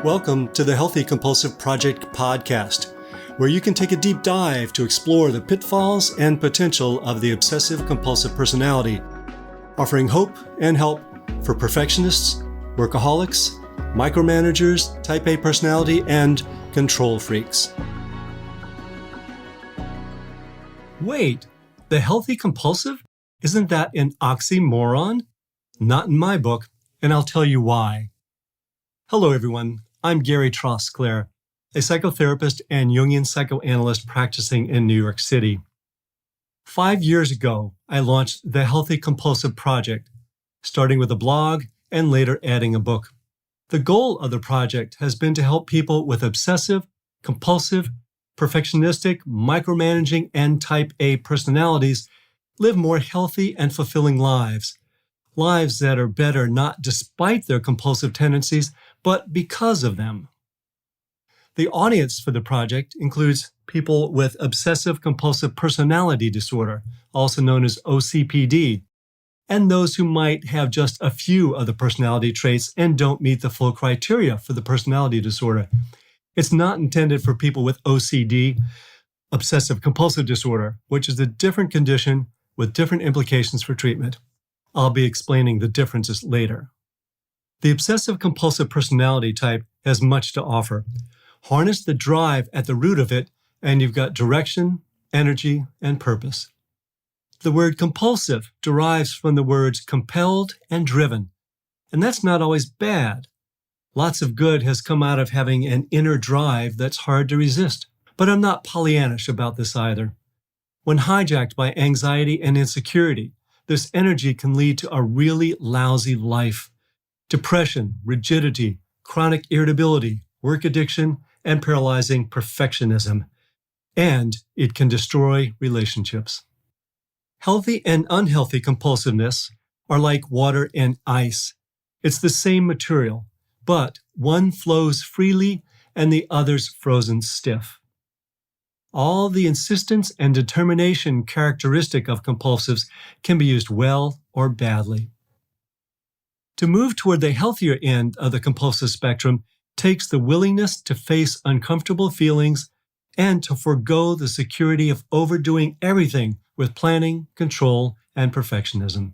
Welcome to the Healthy Compulsive Project podcast, where you can take a deep dive to explore the pitfalls and potential of the obsessive-compulsive personality, offering hope and help for perfectionists, workaholics, micromanagers, type A personality, and control freaks. Wait, the healthy compulsive? Isn't that an oxymoron? Not in my book, and I'll tell you why. Hello, everyone. I'm Gary Trosclair, a psychotherapist and Jungian psychoanalyst practicing in New York City. 5 years ago, I launched the Healthy Compulsive Project, starting with a blog and later adding a book. The goal of the project has been to help people with obsessive, compulsive, perfectionistic, micromanaging, and type A personalities live more healthy and fulfilling lives that are better not despite their compulsive tendencies, but because of them. The audience for the project includes people with obsessive-compulsive personality disorder, also known as OCPD, and those who might have just a few of the personality traits and don't meet the full criteria for the personality disorder. It's not intended for people with OCD, obsessive-compulsive disorder, which is a different condition with different implications for treatment. I'll be explaining the differences later. The obsessive-compulsive personality type has much to offer. Harness the drive at the root of it, and you've got direction, energy, and purpose. The word compulsive derives from the words compelled and driven, and that's not always bad. Lots of good has come out of having an inner drive that's hard to resist, but I'm not Pollyannish about this either. When hijacked by anxiety and insecurity, this energy can lead to a really lousy life. Depression, rigidity, chronic irritability, work addiction, and paralyzing perfectionism. And it can destroy relationships. Healthy and unhealthy compulsiveness are like water and ice. It's the same material, but one flows freely and the other's frozen stiff. All the insistence and determination characteristic of compulsives can be used well or badly. To move toward the healthier end of the compulsive spectrum takes the willingness to face uncomfortable feelings and to forego the security of overdoing everything with planning, control, and perfectionism.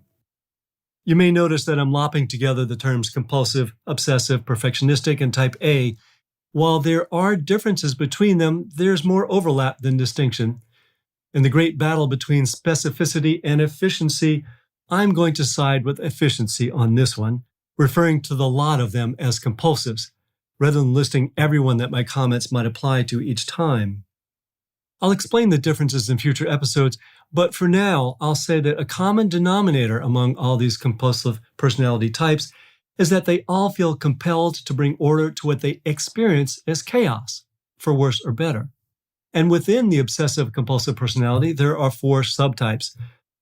You may notice that I'm lopping together the terms compulsive, obsessive, perfectionistic, and type A. While there are differences between them, there's more overlap than distinction. In the great battle between specificity and efficiency, I'm going to side with efficiency on this one, referring to the lot of them as compulsives, rather than listing everyone that my comments might apply to each time. I'll explain the differences in future episodes, but for now, I'll say that a common denominator among all these compulsive personality types is that they all feel compelled to bring order to what they experience as chaos, for worse or better. And within the obsessive-compulsive personality, there are 4 subtypes.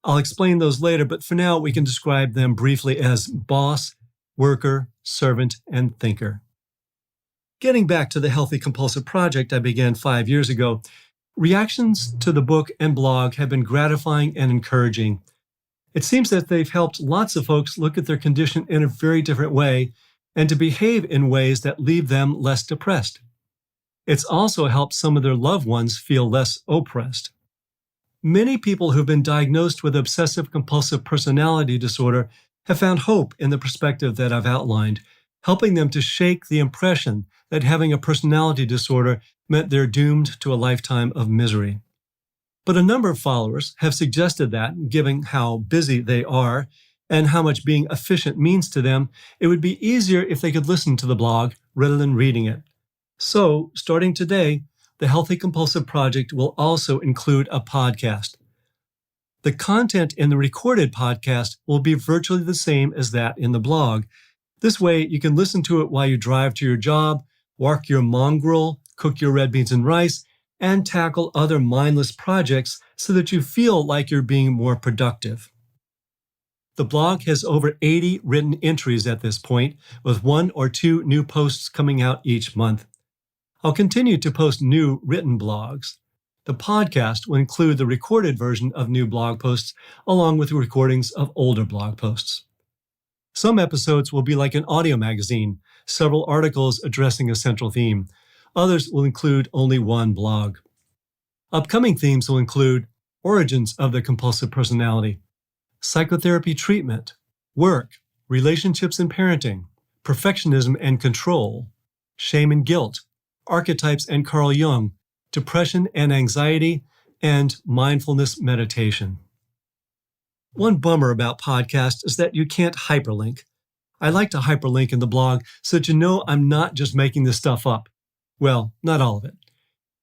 I'll explain those later, but for now, we can describe them briefly as boss, worker, servant, and thinker. Getting back to the Healthy Compulsive Project I began 5 years ago, reactions to the book and blog have been gratifying and encouraging. It seems that they've helped lots of folks look at their condition in a very different way and to behave in ways that leave them less depressed. It's also helped some of their loved ones feel less oppressed. Many people who've been diagnosed with obsessive-compulsive personality disorder have found hope in the perspective that I've outlined, helping them to shake the impression that having a personality disorder meant they're doomed to a lifetime of misery. But a number of followers have suggested that, given how busy they are and how much being efficient means to them, it would be easier if they could listen to the blog rather than reading it. So, starting today, the Healthy Compulsive Project will also include a podcast. The content in the recorded podcast will be virtually the same as that in the blog. This way, you can listen to it while you drive to your job, walk your mongrel, cook your red beans and rice, and tackle other mindless projects so that you feel like you're being more productive. The blog has over 80 written entries at this point, with 1 or 2 new posts coming out each month. I'll continue to post new written blogs. The podcast will include the recorded version of new blog posts, along with recordings of older blog posts. Some episodes will be like an audio magazine, several articles addressing a central theme. Others will include only one blog. Upcoming themes will include origins of the compulsive personality, psychotherapy treatment, work, relationships and parenting, perfectionism and control, shame and guilt, archetypes and Carl Jung, depression and anxiety, and mindfulness meditation. One bummer about podcasts is that you can't hyperlink. I like to hyperlink in the blog so that you know I'm not just making this stuff up. Well, not all of it.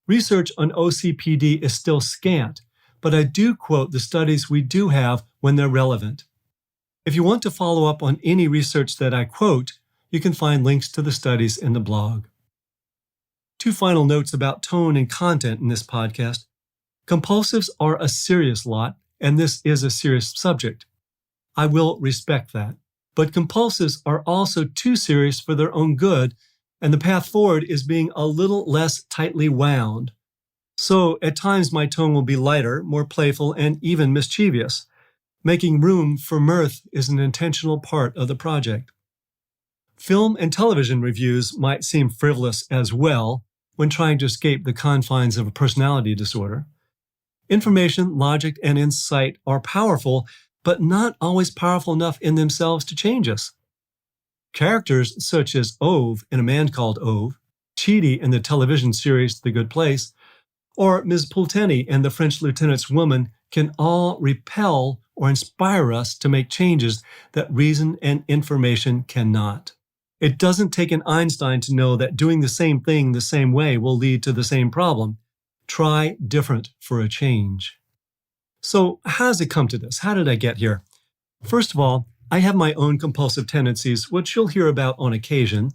Research on OCPD is still scant, but I do quote the studies we do have when they're relevant. If you want to follow up on any research that I quote, you can find links to the studies in the blog. Two final notes about tone and content in this podcast. Compulsives are a serious lot, and this is a serious subject. I will respect that. But compulsives are also too serious for their own good, and the path forward is being a little less tightly wound. So at times my tone will be lighter, more playful, and even mischievous. Making room for mirth is an intentional part of the project. Film and television reviews might seem frivolous as well when trying to escape the confines of a personality disorder. Information, logic, and insight are powerful, but not always powerful enough in themselves to change us. Characters such as Ove in A Man Called Ove, Chidi in the television series The Good Place, or Ms. Pulteney in The French Lieutenant's Woman can all repel or inspire us to make changes that reason and information cannot. It doesn't take an Einstein to know that doing the same thing the same way will lead to the same problem. Try different for a change. So how does it come to this? How did I get here? First of all, I have my own compulsive tendencies, which you'll hear about on occasion.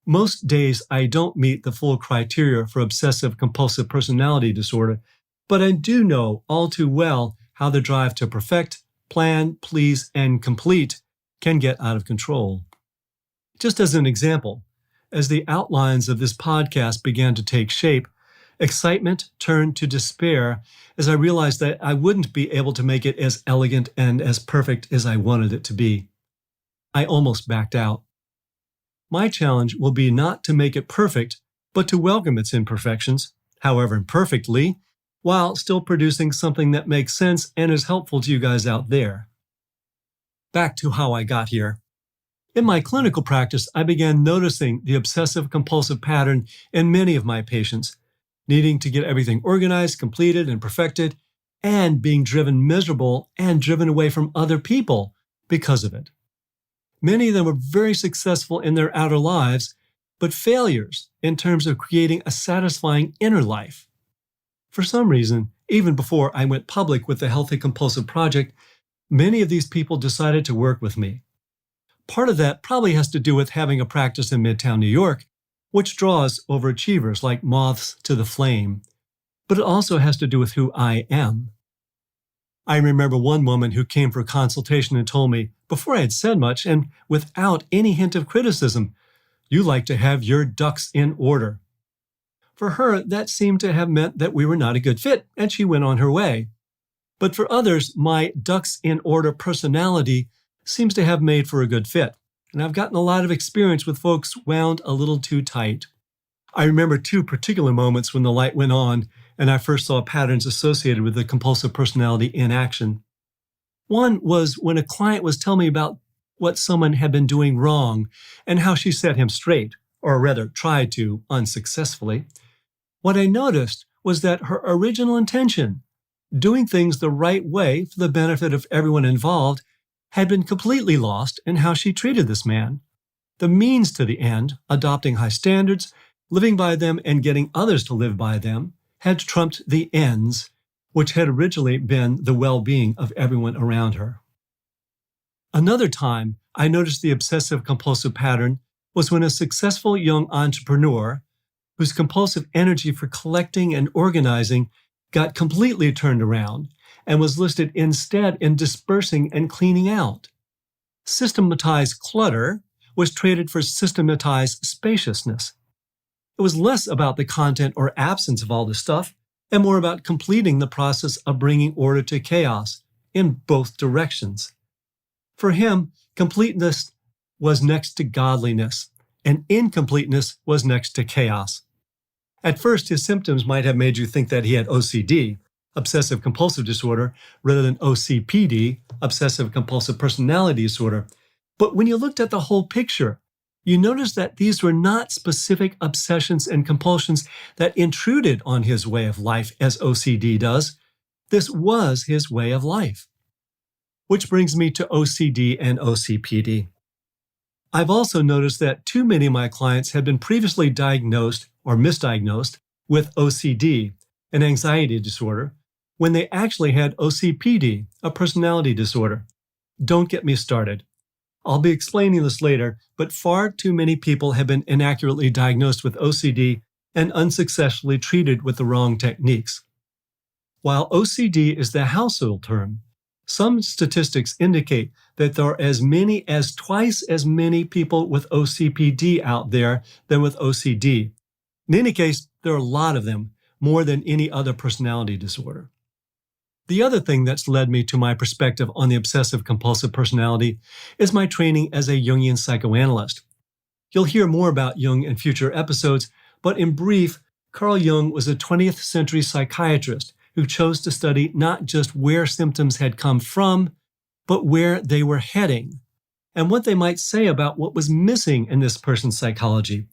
Most days I don't meet the full criteria for obsessive-compulsive personality disorder, but I do know all too well how the drive to perfect, plan, please, and complete can get out of control. Just as an example, as the outlines of this podcast began to take shape, excitement turned to despair as I realized that I wouldn't be able to make it as elegant and as perfect as I wanted it to be. I almost backed out. My challenge will be not to make it perfect, but to welcome its imperfections, however imperfectly, while still producing something that makes sense and is helpful to you guys out there. Back to how I got here. In my clinical practice, I began noticing the obsessive-compulsive pattern in many of my patients, needing to get everything organized, completed, and perfected, and being driven miserable and driven away from other people because of it. Many of them were very successful in their outer lives, but failures in terms of creating a satisfying inner life. For some reason, even before I went public with the Healthy Compulsive Project, many of these people decided to work with me. Part of that probably has to do with having a practice in Midtown New York, which draws overachievers like moths to the flame, but it also has to do with who I am. I remember one woman who came for a consultation and told me, before I had said much and without any hint of criticism, "You like to have your ducks in order." For her, that seemed to have meant that we were not a good fit, and she went on her way. But for others, my ducks in order personality seems to have made for a good fit, and I've gotten a lot of experience with folks wound a little too tight. I remember two particular moments when the light went on and I first saw patterns associated with the compulsive personality in action. One was when a client was telling me about what someone had been doing wrong and how she set him straight, or rather tried to, unsuccessfully. What I noticed was that her original intention, doing things the right way for the benefit of everyone involved, had been completely lost in how she treated this man. The means to the end, adopting high standards, living by them and getting others to live by them, had trumped the ends, which had originally been the well-being of everyone around her. Another time, I noticed the obsessive-compulsive pattern was when a successful young entrepreneur, whose compulsive energy for collecting and organizing got completely turned around and was listed instead in dispersing and cleaning out. Systematized clutter was traded for systematized spaciousness. It was less about the content or absence of all this stuff and more about completing the process of bringing order to chaos in both directions. For him, completeness was next to godliness, and incompleteness was next to chaos. At first, his symptoms might have made you think that he had OCD, obsessive-compulsive disorder, rather than OCPD, obsessive-compulsive personality disorder. But when you looked at the whole picture, you noticed that these were not specific obsessions and compulsions that intruded on his way of life as OCD does. This was his way of life. Which brings me to OCD and OCPD. I've also noticed that too many of my clients had been previously diagnosed or misdiagnosed with OCD, an anxiety disorder, when they actually had OCPD, a personality disorder. Don't get me started. I'll be explaining this later, but far too many people have been inaccurately diagnosed with OCD and unsuccessfully treated with the wrong techniques. While OCD is the household term, some statistics indicate that there are as many as twice as many people with OCPD out there than with OCD. In any case, there are a lot of them, more than any other personality disorder. The other thing that's led me to my perspective on the obsessive-compulsive personality is my training as a Jungian psychoanalyst. You'll hear more about Jung in future episodes, but in brief, Carl Jung was a 20th century psychiatrist who chose to study not just where symptoms had come from, but where they were heading, and what they might say about what was missing in this person's psychology.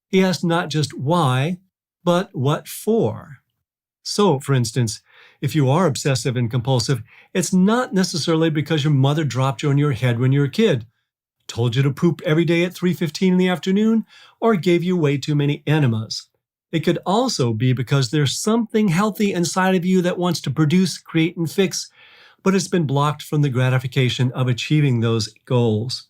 He asked not just why, but what for. So, for instance, if you are obsessive and compulsive, it's not necessarily because your mother dropped you on your head when you were a kid, told you to poop every day at 3:15 in the afternoon, or gave you way too many enemas. It could also be because there's something healthy inside of you that wants to produce, create, and fix, but it's been blocked from the gratification of achieving those goals.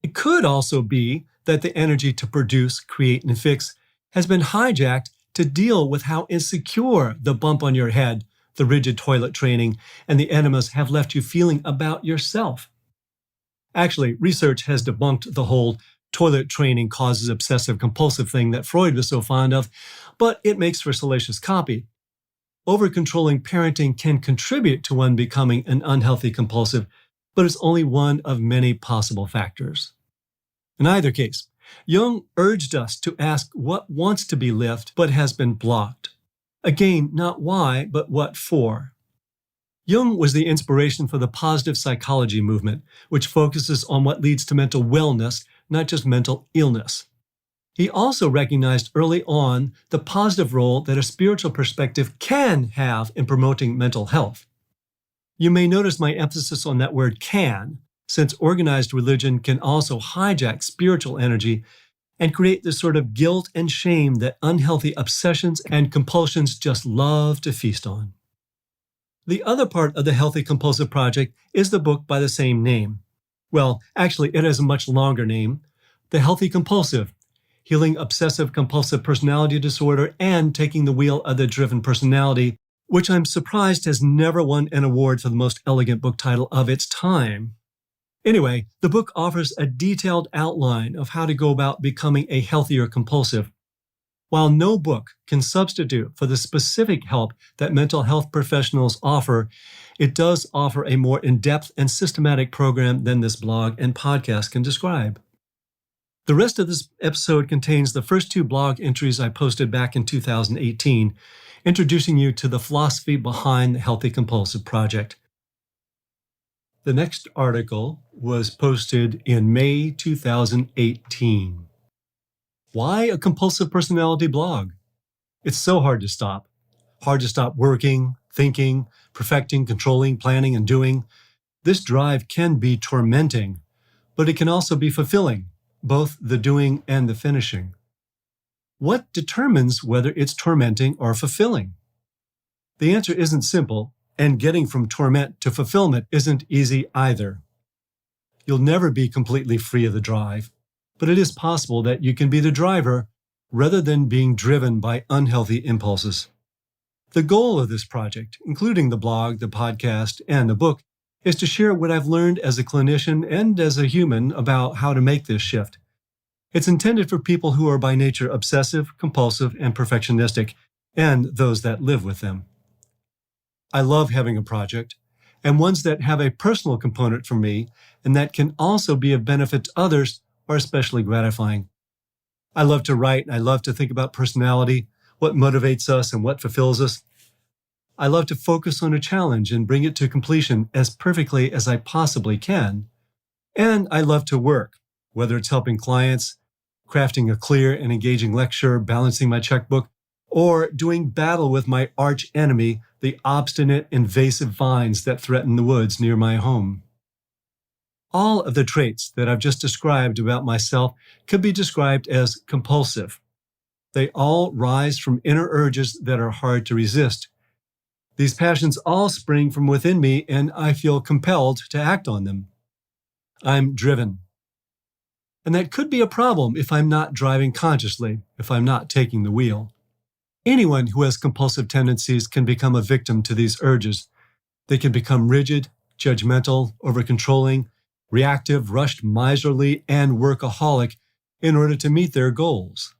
It could also be that the energy to produce, create, and fix has been hijacked to deal with how insecure the bump on your head, the rigid toilet training, and the enemas have left you feeling about yourself. Actually, research has debunked the whole toilet training causes obsessive-compulsive thing that Freud was so fond of, but it makes for salacious copy. Over-controlling parenting can contribute to one becoming an unhealthy compulsive, but it's only one of many possible factors. In either case, Jung urged us to ask what wants to be lived but has been blocked. Again, not why, but what for. Jung was the inspiration for the positive psychology movement, which focuses on what leads to mental wellness, not just mental illness. He also recognized early on the positive role that a spiritual perspective can have in promoting mental health. You may notice my emphasis on that word can, since organized religion can also hijack spiritual energy and create the sort of guilt and shame that unhealthy obsessions and compulsions just love to feast on. The other part of the Healthy Compulsive Project is the book by the same name. Well, actually, it has a much longer name, The Healthy Compulsive, Healing Obsessive-Compulsive Personality Disorder and Taking the Wheel of the Driven Personality, which I'm surprised has never won an award for the most elegant book title of its time. Anyway, the book offers a detailed outline of how to go about becoming a healthier compulsive. While no book can substitute for the specific help that mental health professionals offer, it does offer a more in-depth and systematic program than this blog and podcast can describe. The rest of this episode contains the first two blog entries I posted back in 2018, introducing you to the philosophy behind the Healthy Compulsive Project. The next article was posted in May 2018. Why a compulsive personality blog? It's so hard to stop. Hard to stop working, thinking, perfecting, controlling, planning, and doing. This drive can be tormenting, but it can also be fulfilling, both the doing and the finishing. What determines whether it's tormenting or fulfilling? The answer isn't simple, and getting from torment to fulfillment isn't easy either. You'll never be completely free of the drive, but it is possible that you can be the driver rather than being driven by unhealthy impulses. The goal of this project, including the blog, the podcast, and the book, is to share what I've learned as a clinician and as a human about how to make this shift. It's intended for people who are by nature obsessive, compulsive, and perfectionistic, and those that live with them. I love having a project, and ones that have a personal component for me, and that can also be of benefit to others are especially gratifying. I love to write and I love to think about personality, what motivates us and what fulfills us. I love to focus on a challenge and bring it to completion as perfectly as I possibly can. And I love to work, whether it's helping clients, crafting a clear and engaging lecture, balancing my checkbook, or doing battle with my arch enemy, the obstinate, invasive vines that threaten the woods near my home. All of the traits that I've just described about myself could be described as compulsive. They all rise from inner urges that are hard to resist. These passions all spring from within me, and I feel compelled to act on them. I'm driven. And that could be a problem if I'm not driving consciously, if I'm not taking the wheel. Anyone who has compulsive tendencies can become a victim to these urges. They can become rigid, judgmental, over-controlling, reactive, rushed, miserly, and workaholic in order to meet their goals.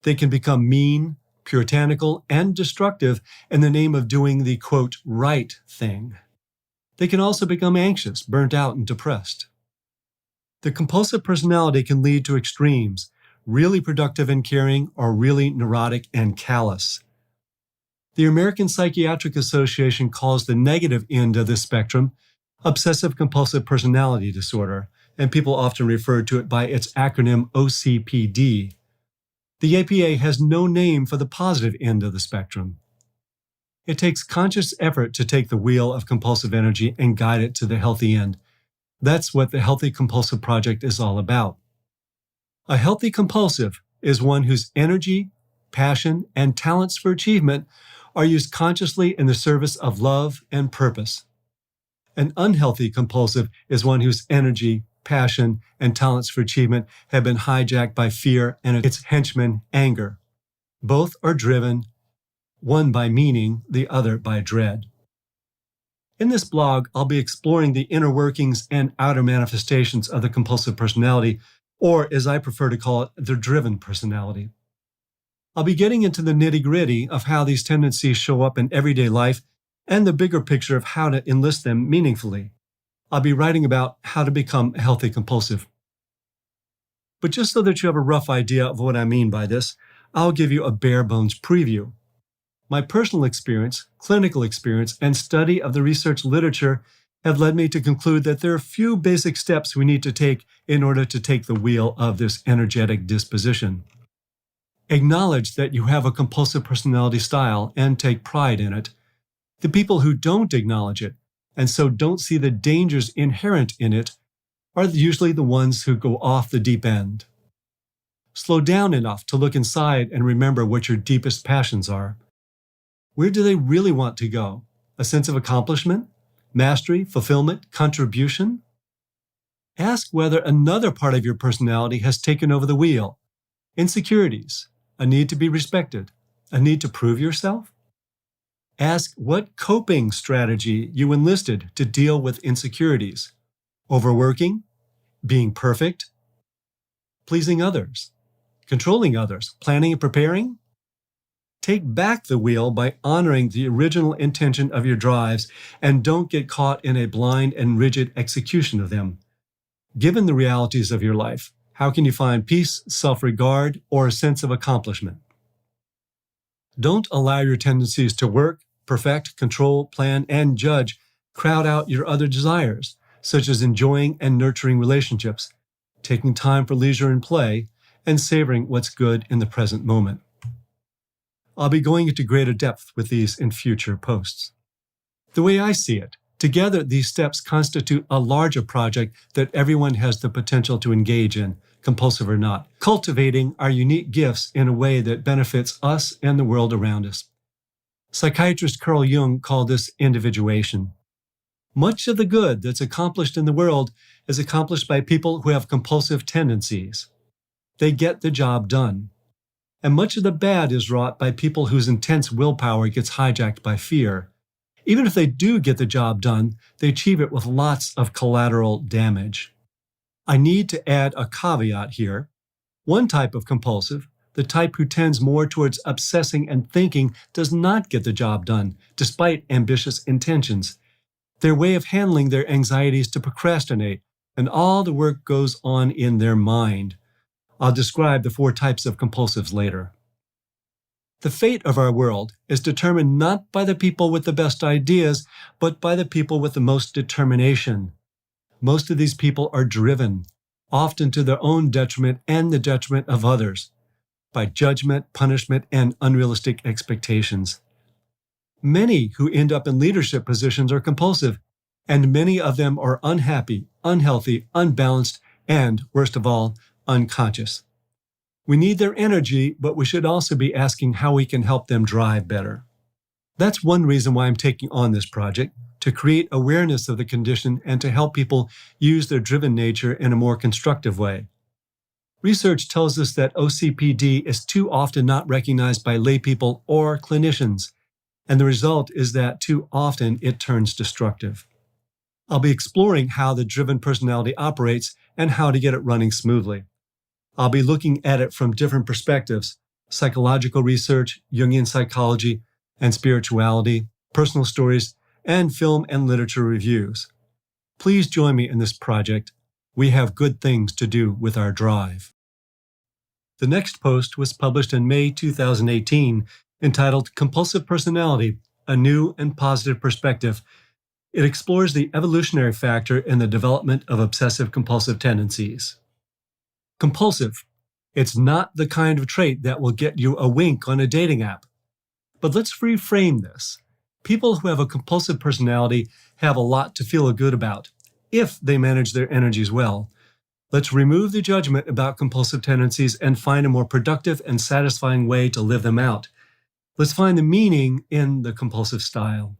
They can become mean, puritanical, and destructive in the name of doing the, quote, right thing. They can also become anxious, burnt out, and depressed. The compulsive personality can lead to extremes, really productive and caring, or really neurotic and callous. The American Psychiatric Association calls the negative end of this spectrum obsessive-compulsive personality disorder, and people often refer to it by its acronym OCPD. The APA has no name for the positive end of the spectrum. It takes conscious effort to take the wheel of compulsive energy and guide it to the healthy end. That's what the Healthy Compulsive Project is all about. A healthy compulsive is one whose energy, passion, and talents for achievement are used consciously in the service of love and purpose. An unhealthy compulsive is one whose energy, passion, and talents for achievement have been hijacked by fear and its henchman, anger. Both are driven, one by meaning, the other by dread. In this blog, I'll be exploring the inner workings and outer manifestations of the compulsive personality, or as I prefer to call it, the driven personality. I'll be getting into the nitty-gritty of how these tendencies show up in everyday life and the bigger picture of how to enlist them meaningfully. I'll be writing about how to become a healthy compulsive. But just so that you have a rough idea of what I mean by this, I'll give you a bare-bones preview. My personal experience, clinical experience, and study of the research literature have led me to conclude that there are a few basic steps we need to take in order to take the wheel of this energetic disposition. Acknowledge that you have a compulsive personality style and take pride in it. The people who don't acknowledge it, and so don't see the dangers inherent in it, are usually the ones who go off the deep end. Slow down enough to look inside and remember what your deepest passions are. Where do they really want to go? A sense of accomplishment, mastery, fulfillment, contribution? Ask whether another part of your personality has taken over the wheel. Insecurities, a need to be respected, a need to prove yourself? Ask what coping strategy you enlisted to deal with insecurities. Overworking, being perfect, pleasing others, controlling others, planning and preparing? Take back the wheel by honoring the original intention of your drives and don't get caught in a blind and rigid execution of them. Given the realities of your life, how can you find peace, self-regard, or a sense of accomplishment? Don't allow your tendencies to work, perfect, control, plan, and judge crowd out your other desires, such as enjoying and nurturing relationships, taking time for leisure and play, and savoring what's good in the present moment. I'll be going into greater depth with these in future posts. The way I see it, together these steps constitute a larger project that everyone has the potential to engage in, compulsive or not, cultivating our unique gifts in a way that benefits us and the world around us. Psychiatrist Carl Jung called this individuation. Much of the good that's accomplished in the world is accomplished by people who have compulsive tendencies. They get the job done. And much of the bad is wrought by people whose intense willpower gets hijacked by fear. Even if they do get the job done, they achieve it with lots of collateral damage. I need to add a caveat here. One type of compulsive, the type who tends more towards obsessing and thinking, does not get the job done, despite ambitious intentions. Their way of handling their anxiety is to procrastinate, and all the work goes on in their mind. I'll describe the 4 types of compulsives later. The fate of our world is determined not by the people with the best ideas, but by the people with the most determination. Most of these people are driven, often to their own detriment and the detriment of others, by judgment, punishment, and unrealistic expectations. Many who end up in leadership positions are compulsive, and many of them are unhappy, unhealthy, unbalanced, and, worst of all, unconscious. We need their energy, but we should also be asking how we can help them drive better. That's one reason why I'm taking on this project, to create awareness of the condition and to help people use their driven nature in a more constructive way. Research tells us that OCPD is too often not recognized by laypeople or clinicians, and the result is that too often it turns destructive. I'll be exploring how the driven personality operates and how to get it running smoothly. I'll be looking at it from different perspectives: psychological research, Jungian psychology, and spirituality, personal stories, and film and literature reviews. Please join me in this project. We have good things to do with our drive. The next post was published in May 2018, entitled Compulsive Personality, A New and Positive Perspective. It explores the evolutionary factor in the development of obsessive-compulsive tendencies. Compulsive. It's not the kind of trait that will get you a wink on a dating app. But let's reframe this. People who have a compulsive personality have a lot to feel good about, if they manage their energies well. Let's remove the judgment about compulsive tendencies and find a more productive and satisfying way to live them out. Let's find the meaning in the compulsive style.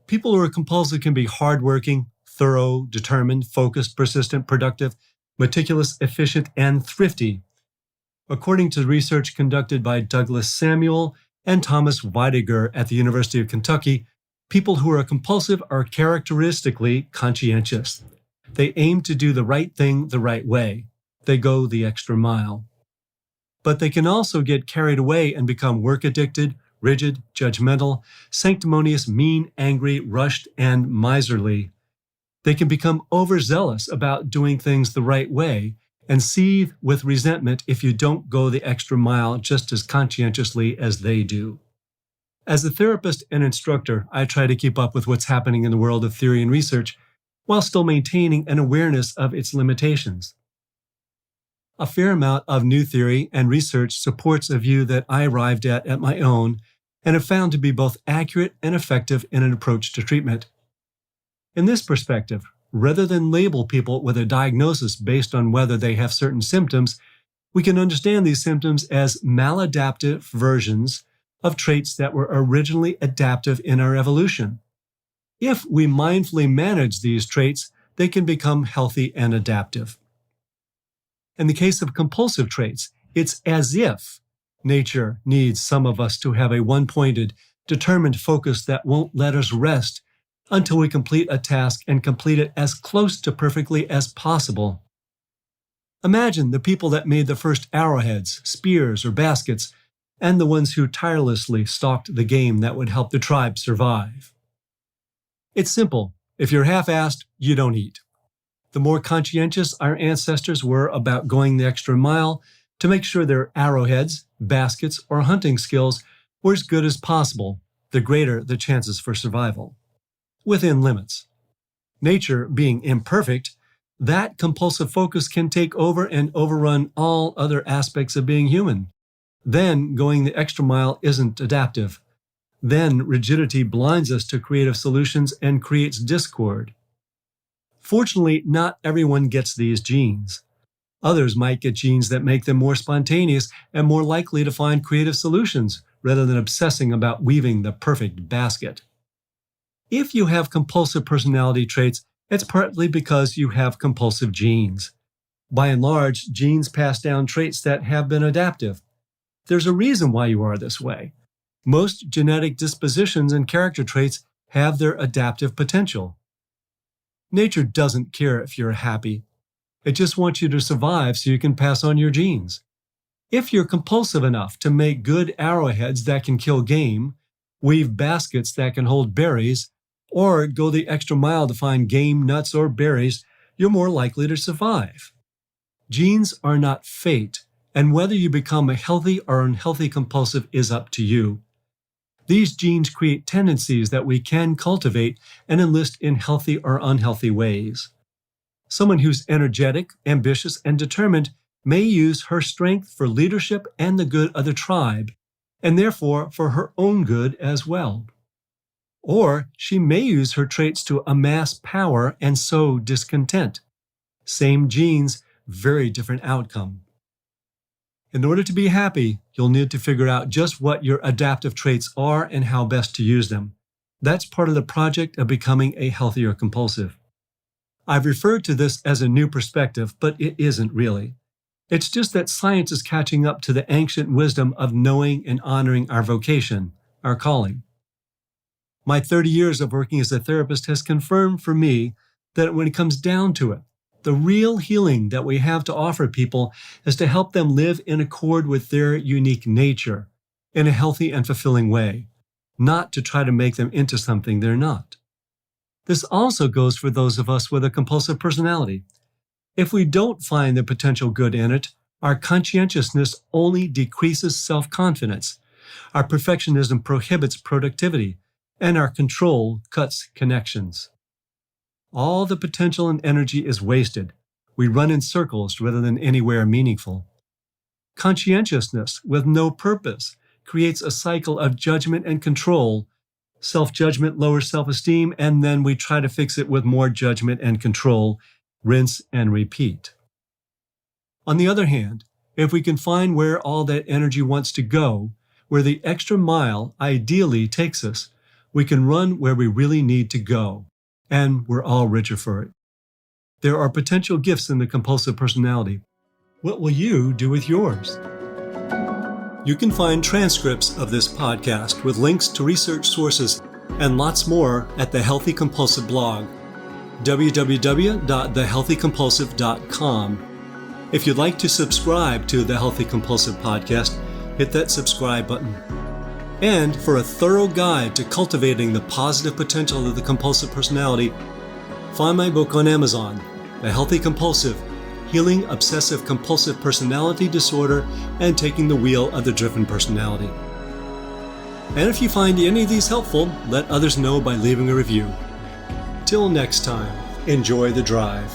People who are compulsive can be hardworking, thorough, determined, focused, persistent, productive, meticulous, efficient, and thrifty. According to research conducted by Douglas Samuel and Thomas Weidiger at the University of Kentucky, people who are compulsive are characteristically conscientious. They aim to do the right thing the right way. They go the extra mile. But they can also get carried away and become work-addicted, rigid, judgmental, sanctimonious, mean, angry, rushed, and miserly. They can become overzealous about doing things the right way and seethe with resentment if you don't go the extra mile just as conscientiously as they do. As a therapist and instructor, I try to keep up with what's happening in the world of theory and research while still maintaining an awareness of its limitations. A fair amount of new theory and research supports a view that I arrived at my own and have found to be both accurate and effective in an approach to treatment. In this perspective, rather than label people with a diagnosis based on whether they have certain symptoms, we can understand these symptoms as maladaptive versions of traits that were originally adaptive in our evolution. If we mindfully manage these traits, they can become healthy and adaptive. In the case of compulsive traits, it's as if nature needs some of us to have a one-pointed, determined focus that won't let us rest until we complete a task and complete it as close to perfectly as possible. Imagine the people that made the first arrowheads, spears, or baskets, and the ones who tirelessly stalked the game that would help the tribe survive. It's simple. If you're half-assed, you don't eat. The more conscientious our ancestors were about going the extra mile to make sure their arrowheads, baskets, or hunting skills were as good as possible, the greater the chances for survival. Within limits. Nature being imperfect, that compulsive focus can take over and overrun all other aspects of being human. Then going the extra mile isn't adaptive. Then rigidity blinds us to creative solutions and creates discord. Fortunately, not everyone gets these genes. Others might get genes that make them more spontaneous and more likely to find creative solutions rather than obsessing about weaving the perfect basket. If you have compulsive personality traits, it's partly because you have compulsive genes. By and large, genes pass down traits that have been adaptive. There's a reason why you are this way. Most genetic dispositions and character traits have their adaptive potential. Nature doesn't care if you're happy. It just wants you to survive so you can pass on your genes. If you're compulsive enough to make good arrowheads that can kill game, weave baskets that can hold berries, or go the extra mile to find game, nuts, or berries, you're more likely to survive. Genes are not fate, and whether you become a healthy or unhealthy compulsive is up to you. These genes create tendencies that we can cultivate and enlist in healthy or unhealthy ways. Someone who's energetic, ambitious, and determined may use her strength for leadership and the good of the tribe, and therefore for her own good as well. Or she may use her traits to amass power and sow discontent. Same genes, very different outcome. In order to be happy, you'll need to figure out just what your adaptive traits are and how best to use them. That's part of the project of becoming a healthier compulsive. I've referred to this as a new perspective, but it isn't really. It's just that science is catching up to the ancient wisdom of knowing and honoring our vocation, our calling. My 30 years of working as a therapist has confirmed for me that when it comes down to it, the real healing that we have to offer people is to help them live in accord with their unique nature in a healthy and fulfilling way, not to try to make them into something they're not. This also goes for those of us with a compulsive personality. If we don't find the potential good in it, our conscientiousness only decreases self-confidence, our perfectionism prohibits productivity, and our control cuts connections. All the potential and energy is wasted. We run in circles rather than anywhere meaningful. Conscientiousness with no purpose creates a cycle of judgment and control. Self-judgment lowers self-esteem, and then we try to fix it with more judgment and control. Rinse and repeat. On the other hand, if we can find where all that energy wants to go, where the extra mile ideally takes us, we can run where we really need to go, and we're all richer for it. There are potential gifts in the compulsive personality. What will you do with yours? You can find transcripts of this podcast with links to research sources and lots more at the Healthy Compulsive blog, www.thehealthycompulsive.com. If you'd like to subscribe to the Healthy Compulsive podcast, hit that subscribe button. And for a thorough guide to cultivating the positive potential of the compulsive personality, find my book on Amazon, The Healthy Compulsive, Healing Obsessive-Compulsive Personality Disorder and Taking the Wheel of the Driven Personality. And if you find any of these helpful, let others know by leaving a review. Till next time, enjoy the drive.